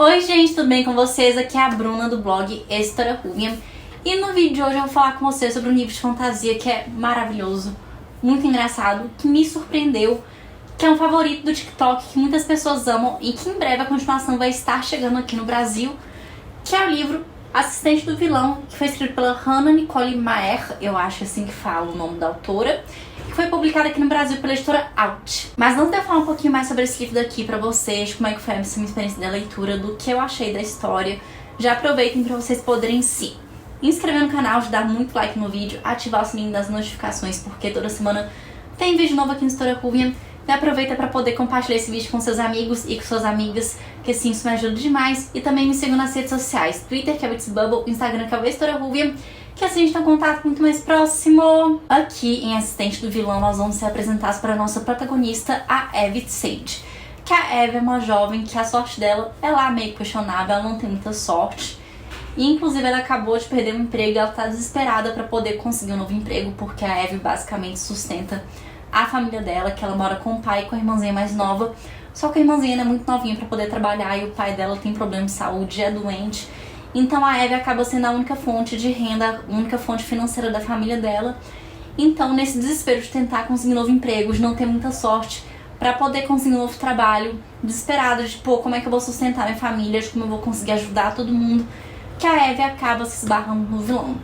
Oi gente, tudo bem com vocês? Aqui é a Bruna do blog História Ruim. E no vídeo de hoje eu vou falar com vocês sobre um livro de fantasia que é maravilhoso, muito engraçado, que me surpreendeu, que é um favorito do TikTok, que muitas pessoas amam e que em breve a continuação vai estar chegando aqui no Brasil, que é o livro Assistente do Vilão, que foi escrito pela Hannah Nicole Maher, eu acho assim que fala o nome da autora, que foi publicado aqui no Brasil pela editora Out. Mas antes de eu falar um pouquinho mais sobre esse livro daqui pra vocês, como é que foi essa minha experiência da leitura, do que eu achei da história, já aproveitem pra vocês poderem se inscrever no canal, de dar muito like no vídeo, ativar o sininho das notificações, porque toda semana tem vídeo novo aqui no História Ruim. E aproveita para poder compartilhar esse vídeo com seus amigos e com suas amigas, que assim isso me ajuda demais. E também me sigam nas redes sociais, Twitter, que é o It's Bubble, Instagram, que é o História Ruim, que assim a gente tem um contato muito mais próximo. Aqui em Assistente do Vilão nós vamos ser apresentados para a nossa protagonista, a Evie Sage. Que a Evie é uma jovem que a sorte dela é lá meio questionável, ela não tem muita sorte. E inclusive ela acabou de perder um emprego e ela tá desesperada para poder conseguir um novo emprego, porque a Evie basicamente sustenta a família dela, que ela mora com o pai e com a irmãzinha mais nova. Só que a irmãzinha ainda é muito novinha para poder trabalhar e o pai dela tem problema de saúde, é doente. Então a Evie acaba sendo a única fonte de renda, a única fonte financeira da família dela. Então nesse desespero de tentar conseguir um novo emprego, de não ter muita sorte para poder conseguir um novo trabalho, desesperada de pô, como é que eu vou sustentar minha família, de como eu vou conseguir ajudar todo mundo, que a Evie acaba se esbarrando no vilão.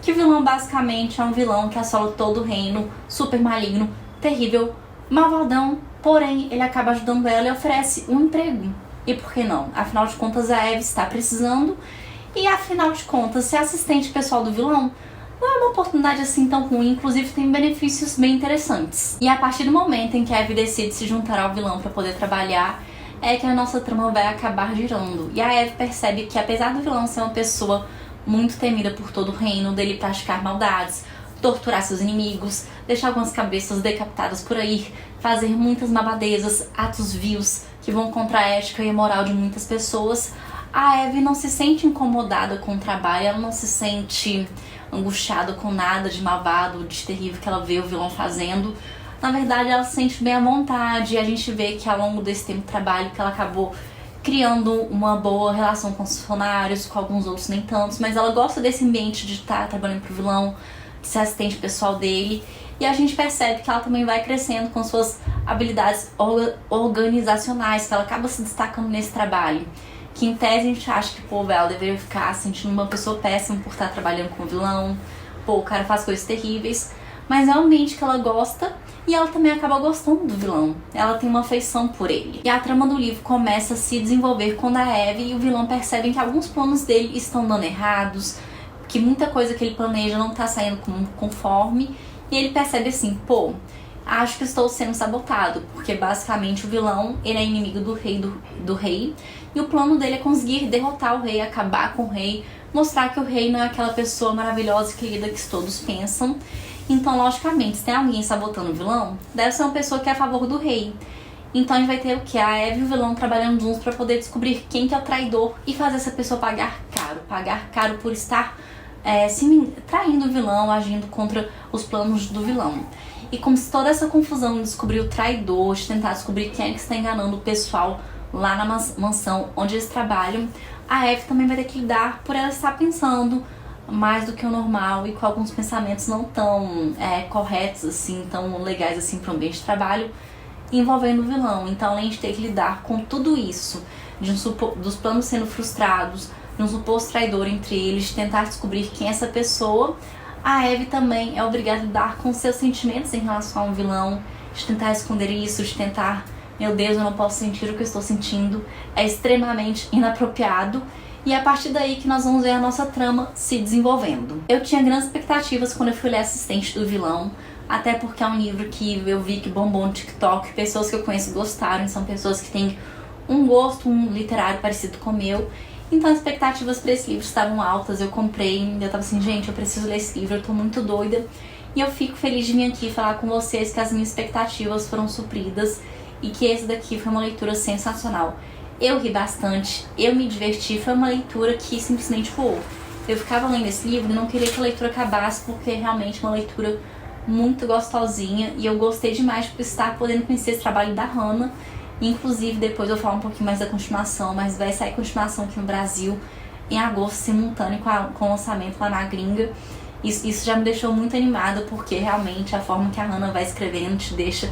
Que o vilão basicamente é um vilão que assola todo o reino, super maligno, terrível, malvadão, porém ele acaba ajudando ela e oferece um emprego. E por que não? Afinal de contas a Evie está precisando e afinal de contas ser assistente pessoal do vilão não é uma oportunidade assim tão ruim, inclusive tem benefícios bem interessantes. E a partir do momento em que a Evie decide se juntar ao vilão para poder trabalhar, é que a nossa trama vai acabar girando. E a Evie percebe que apesar do vilão ser uma pessoa muito temida por todo o reino, dele praticar maldades, torturar seus inimigos, deixar algumas cabeças decapitadas por aí, fazer muitas malvadezas, atos vios que vão contra a ética e a moral de muitas pessoas, a Evie não se sente incomodada com o trabalho, ela não se sente angustiada com nada de malvado, de terrível que ela vê o vilão fazendo. Na verdade, ela se sente bem à vontade e a gente vê que ao longo desse tempo de trabalho que ela acabou criando uma boa relação com os funcionários, com alguns outros nem tantos, mas ela gosta desse ambiente de estar trabalhando pro vilão, de ser assistente pessoal dele, e a gente percebe que ela também vai crescendo com suas habilidades organizacionais, que ela acaba se destacando nesse trabalho, que em tese a gente acha que, pô, ela deveria ficar se sentindo uma pessoa péssima por estar trabalhando com o vilão, pô, o cara faz coisas terríveis, mas é um ambiente que ela gosta e ela também acaba gostando do vilão, ela tem uma afeição por ele. E a trama do livro começa a se desenvolver quando a Evie e o vilão percebem que alguns planos dele estão dando errados, que muita coisa que ele planeja não tá saindo conforme, e ele percebe assim, pô, acho que estou sendo sabotado, porque basicamente o vilão, ele é inimigo do rei, e o plano dele é conseguir derrotar o rei, acabar com o rei, mostrar que o rei não é aquela pessoa maravilhosa e querida que todos pensam. Então, logicamente, se tem alguém sabotando o vilão, deve ser uma pessoa que é a favor do rei. Então a gente vai ter o que? A Evie e o vilão trabalhando juntos para poder descobrir quem que é o traidor e fazer essa pessoa pagar caro por estar traindo o vilão, agindo contra os planos do vilão. E como se toda essa confusão de descobrir o traidor, de tentar descobrir quem é que está enganando o pessoal lá na mansão onde eles trabalham, a Evie também vai ter que lidar por ela estar pensando mais do que o normal e com alguns pensamentos não tão corretos assim, tão legais assim para o ambiente de trabalho, envolvendo o vilão. Então, além de ter que lidar com tudo isso, dos planos sendo frustrados, de um suposto traidor entre eles, de tentar descobrir quem é essa pessoa, a Evie também é obrigada a lidar com seus sentimentos em relação ao vilão, de tentar esconder isso, de tentar, meu Deus, eu não posso sentir o que eu estou sentindo, é extremamente inapropriado. E é a partir daí que nós vamos ver a nossa trama se desenvolvendo. Eu tinha grandes expectativas quando eu fui ler Assistente do Vilão, até porque é um livro que eu vi que bombou no TikTok, pessoas que eu conheço gostaram, são pessoas que têm um gosto literário parecido com o meu. Então as expectativas para esse livro estavam altas, eu comprei, eu tava assim, gente, eu preciso ler esse livro, eu tô muito doida. E eu fico feliz de vir aqui falar com vocês que as minhas expectativas foram supridas e que esse daqui foi uma leitura sensacional. Eu ri bastante, eu me diverti, foi uma leitura que simplesmente voou. Eu ficava lendo esse livro e não queria que a leitura acabasse, porque é realmente uma leitura muito gostosinha e eu gostei demais por estar podendo conhecer esse trabalho da Hannah Inclusive, depois eu falo um pouquinho mais da continuação, mas vai sair continuação aqui no Brasil em agosto, simultâneo com o lançamento lá na gringa. Isso já me deixou muito animada, porque realmente a forma que a Hannah vai escrevendo te deixa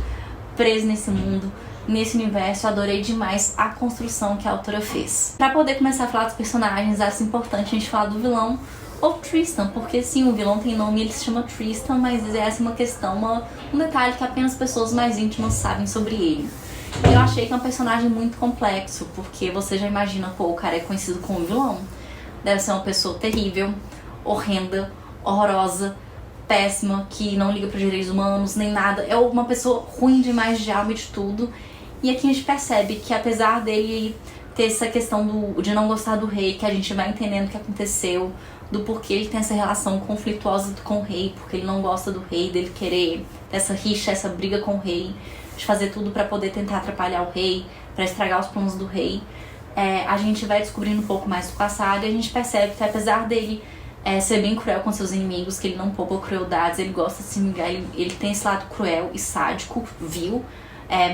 preso nesse mundo, nesse universo. Eu adorei demais a construção que a autora fez. Pra poder começar a falar dos personagens, acho importante a gente falar do vilão, ou Tristan, porque sim, o vilão tem nome e ele se chama Tristan, mas essa é uma questão, um detalhe que apenas pessoas mais íntimas sabem sobre ele. Eu achei que é um personagem muito complexo, porque você já imagina, pô, o cara é conhecido como vilão. Deve ser uma pessoa terrível, horrenda, horrorosa, péssima, que não liga para direitos humanos, nem nada. É uma pessoa ruim demais de alma e de tudo. E aqui a gente percebe que apesar dele ter essa questão de não gostar do rei, que a gente vai entendendo o que aconteceu, do porquê ele tem essa relação conflituosa com o rei, porque ele não gosta do rei, dele querer essa rixa, essa briga com o rei, de fazer tudo para poder tentar atrapalhar o rei, para estragar os planos do rei. A gente vai descobrindo um pouco mais do passado e a gente percebe que apesar dele ser bem cruel com seus inimigos, que ele não poupa crueldades, ele gosta de se vingar, ele tem esse lado cruel e sádico, vil,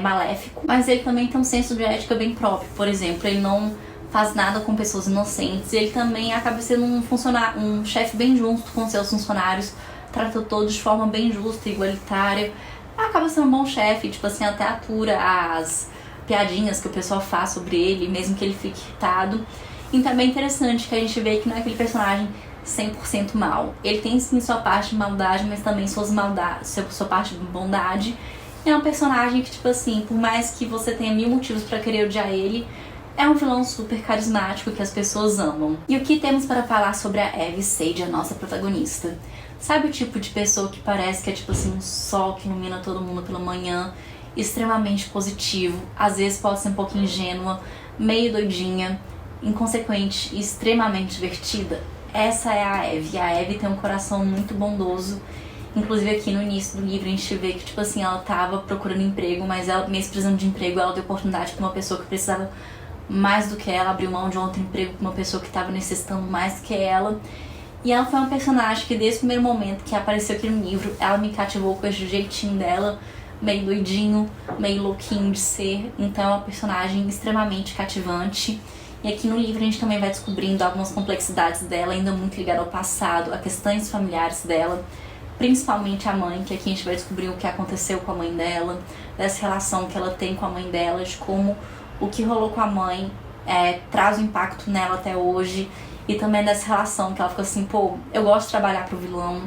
maléfico, mas ele também tem um senso de ética bem próprio. Por exemplo, ele não faz nada com pessoas inocentes, e ele também acaba sendo um chefe bem justo com seus funcionários, trata todos de forma bem justa e igualitária, acaba sendo um bom chefe, tipo assim, até atura as piadinhas que o pessoal faz sobre ele, mesmo que ele fique irritado. Então é bem interessante que a gente vê que não é aquele personagem 100% mal. Ele tem sim sua parte de maldade, mas também sua parte de bondade. É um personagem que, tipo assim, por mais que você tenha mil motivos pra querer odiar ele, é um vilão super carismático que as pessoas amam. E o que temos para falar sobre a Evie Sage, a nossa protagonista? Sabe o tipo de pessoa que parece que é tipo assim um sol que ilumina todo mundo pela manhã, extremamente positivo, às vezes pode ser um pouco ingênua, meio doidinha, inconsequente e extremamente divertida? Essa é a Evie. A Evie tem um coração muito bondoso. Inclusive aqui no início do livro a gente vê que tipo assim, ela tava procurando emprego, mas ela, mesmo precisando de emprego, ela deu oportunidade para uma pessoa que precisava mais do que ela, abriu mão de outro emprego para uma pessoa que estava necessitando mais do que ela. E ela foi uma personagem que desde o primeiro momento que apareceu aqui no livro, ela me cativou com esse jeitinho dela, meio doidinho, meio louquinho de ser. Então é uma personagem extremamente cativante. E aqui no livro a gente também vai descobrindo algumas complexidades dela, ainda muito ligada ao passado, a questões familiares dela, principalmente a mãe, que aqui a gente vai descobrir o que aconteceu com a mãe dela, dessa relação que ela tem com a mãe dela, de como o que rolou com a mãe traz um impacto nela até hoje, e também dessa relação que ela fica assim, pô, eu gosto de trabalhar pro vilão,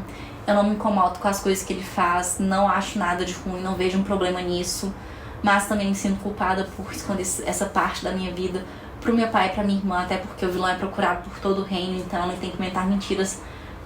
eu não me incomodo com as coisas que ele faz, não acho nada de ruim, não vejo um problema nisso, mas também me sinto culpada por esconder essa parte da minha vida pro meu pai e pra minha irmã, até porque o vilão é procurado por todo o reino, então ela tem que inventar mentiras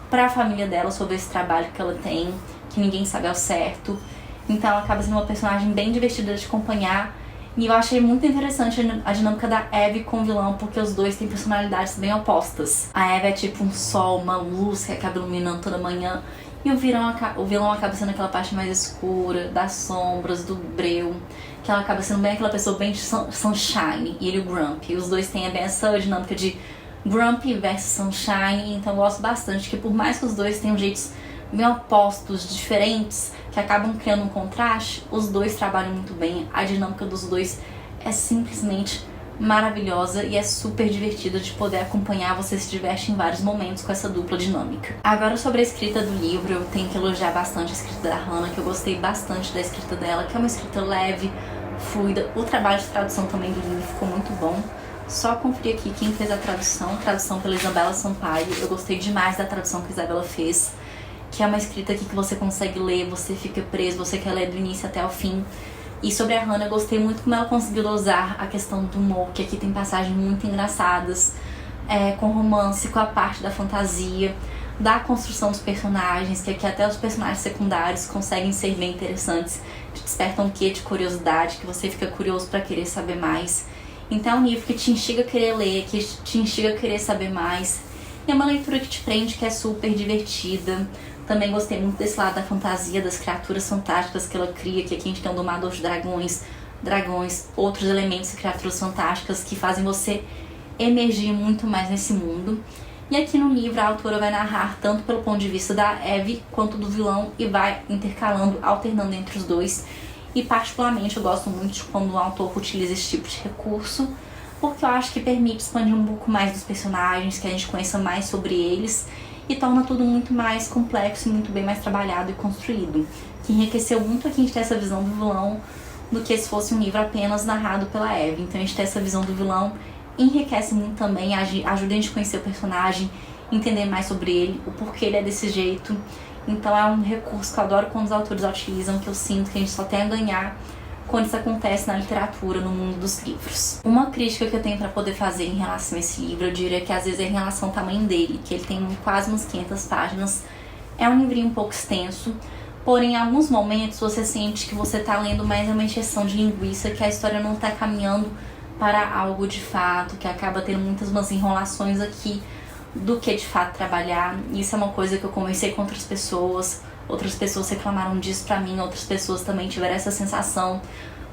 pra família dela sobre esse trabalho que ela tem, que ninguém sabe ao certo. Então ela acaba sendo uma personagem bem divertida de acompanhar. E eu achei muito interessante a dinâmica da Evie com o vilão, porque os dois têm personalidades bem opostas. A Evie é tipo um sol, uma luz que acaba iluminando toda manhã, e o vilão acaba sendo aquela parte mais escura, das sombras, do breu, que ela acaba sendo bem aquela pessoa bem de sunshine, e ele o grumpy. E os dois têm bem essa dinâmica de grumpy versus sunshine, então eu gosto bastante que por mais que os dois tenham jeitos bem opostos, diferentes, que acabam criando um contraste, os dois trabalham muito bem. A dinâmica dos dois é simplesmente maravilhosa e é super divertida de poder acompanhar. Você se diverte em vários momentos com essa dupla dinâmica. Agora, sobre a escrita do livro, eu tenho que elogiar bastante a escrita da Hannah, que eu gostei bastante da escrita dela, que é uma escrita leve, fluida. O trabalho de tradução também do livro ficou muito bom. Só conferir aqui quem fez a tradução pela Isabela Sampaio. Eu gostei demais da tradução que a Isabela fez, que é uma escrita aqui que você consegue ler, você fica preso, você quer ler do início até o fim. E sobre a Hannah, eu gostei muito como ela conseguiu dosar a questão do humor, que aqui tem passagens muito engraçadas, com romance, com a parte da fantasia, da construção dos personagens, que aqui até os personagens secundários conseguem ser bem interessantes, te despertam um quê de curiosidade, que você fica curioso pra querer saber mais. Então é um livro que te instiga a querer ler, que te instiga a querer saber mais. E é uma leitura que te prende, que é super divertida. Também gostei muito desse lado da fantasia, das criaturas fantásticas que ela cria, que aqui a gente tem um domador de dragões, outros elementos e criaturas fantásticas que fazem você emergir muito mais nesse mundo. E aqui no livro a autora vai narrar tanto pelo ponto de vista da Evie quanto do vilão e vai intercalando, alternando entre os dois. E particularmente eu gosto muito de quando o autor utiliza esse tipo de recurso, porque eu acho que permite expandir um pouco mais dos personagens, que a gente conheça mais sobre eles, e torna tudo muito mais complexo e muito bem mais trabalhado e construído. Que enriqueceu muito aqui a gente ter essa visão do vilão do que se fosse um livro apenas narrado pela Eve. Então a gente ter essa visão do vilão enriquece muito também, ajuda a gente a conhecer o personagem, entender mais sobre ele, o porquê ele é desse jeito. Então é um recurso que eu adoro quando os autores utilizam, que eu sinto que a gente só tem a ganhar quando isso acontece na literatura, no mundo dos livros. Uma crítica que eu tenho para poder fazer em relação a esse livro, eu diria que às vezes é em relação ao tamanho dele, que ele tem quase umas 500 páginas. É um livrinho um pouco extenso, porém em alguns momentos você sente que você tá lendo mais uma encheção de linguiça, que a história não tá caminhando para algo de fato, que acaba tendo muitas umas enrolações aqui do que de fato trabalhar. Isso é uma coisa que eu conversei com outras pessoas reclamaram disso pra mim, outras pessoas também tiveram essa sensação.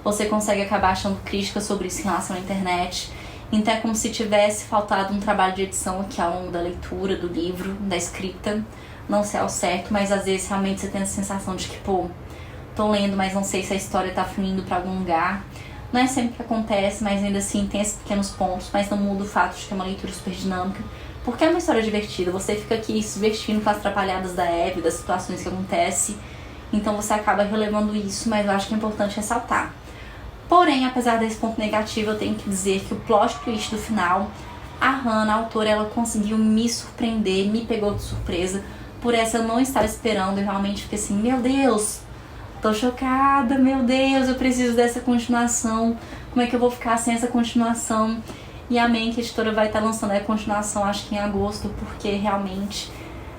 Você consegue acabar achando críticas sobre isso em relação à internet. Então é como se tivesse faltado um trabalho de edição aqui ao longo da leitura, do livro, da escrita. Não sei ao certo, mas às vezes realmente você tem a sensação de que, pô, tô lendo, mas não sei se a história tá fluindo pra algum lugar. Não é sempre que acontece, mas ainda assim tem esses pequenos pontos, mas não muda o fato de que é uma leitura super dinâmica, porque é uma história divertida. Você fica aqui se divertindo com as atrapalhadas da Eve, das situações que acontecem, então você acaba relevando isso, mas eu acho que é importante ressaltar. Porém, apesar desse ponto negativo, eu tenho que dizer que o plot twist do final, a Hannah, a autora, ela conseguiu me surpreender, me pegou de surpresa. Por essa eu não estava esperando, eu realmente fiquei assim, meu Deus, tô chocada, meu Deus, eu preciso dessa continuação. Como é que eu vou ficar sem essa continuação? E amém que a editora vai estar lançando a continuação, acho que em agosto, porque realmente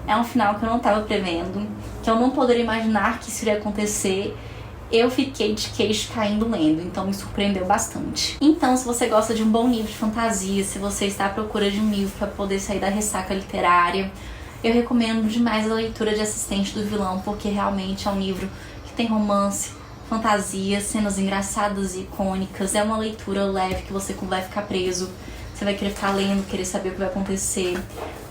é um final que eu não estava prevendo, que eu não poderia imaginar que isso iria acontecer. Eu fiquei de queixo caindo lendo, então me surpreendeu bastante. Então, se você gosta de um bom livro de fantasia, se você está à procura de um livro para poder sair da ressaca literária, eu recomendo demais a leitura de Assistente do Vilão, porque realmente é um livro que tem romance, fantasia, cenas engraçadas e icônicas. É uma leitura leve que você vai ficar preso, você vai querer ficar lendo, querer saber o que vai acontecer.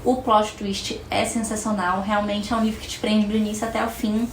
O plot twist é sensacional, realmente é um livro que te prende do início até o fim.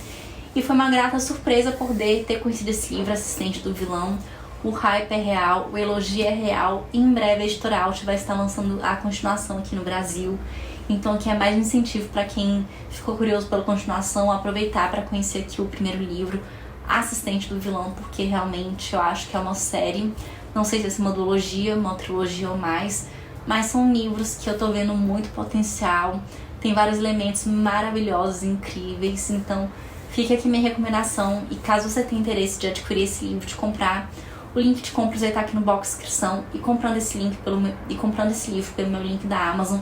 E foi uma grata surpresa poder ter conhecido esse livro, Assistente do Vilão. O hype é real, o elogio é real. E em breve a editora Alt vai estar lançando a continuação aqui no Brasil. Então aqui é mais um incentivo para quem ficou curioso pela continuação, aproveitar para conhecer aqui o primeiro livro, Assistente do Vilão, porque realmente eu acho que é uma série, não sei se é uma duologia, uma trilogia ou mais, mas são livros que eu tô vendo muito potencial, tem vários elementos maravilhosos, incríveis. Então fica aqui minha recomendação, e caso você tenha interesse de adquirir esse livro, de comprar, o link de compras vai estar aqui no box de descrição, e comprando esse livro pelo meu link da Amazon,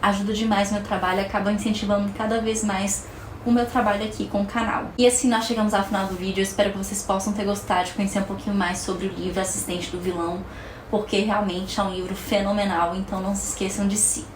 ajuda demais o meu trabalho, acaba incentivando cada vez mais o meu trabalho aqui com o canal. E assim nós chegamos ao final do vídeo. Eu espero que vocês possam ter gostado de conhecer um pouquinho mais sobre o livro Assistente do Vilão, porque realmente é um livro fenomenal, então não se esqueçam de se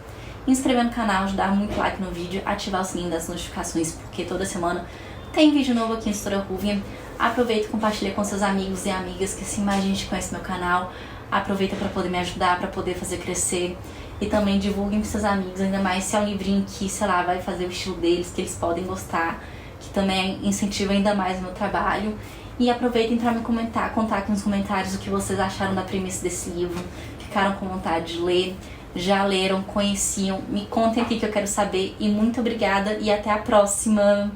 inscrever no canal, de dar muito like no vídeo, ativar o sininho das notificações, porque toda semana tem vídeo novo aqui no Editora Ruvian. Aproveita e compartilha com seus amigos e amigas, que assim mais gente conhece meu canal. Aproveita para poder me ajudar, para poder fazer crescer. E também divulguem para seus amigos, ainda mais se é um livrinho que, sei lá, vai fazer o estilo deles, que eles podem gostar, que também incentiva ainda mais o meu trabalho. E aproveitem para me contar aqui nos comentários o que vocês acharam da premissa desse livro, ficaram com vontade de ler, já leram, conheciam, me contem aqui que eu quero saber. E muito obrigada e até a próxima!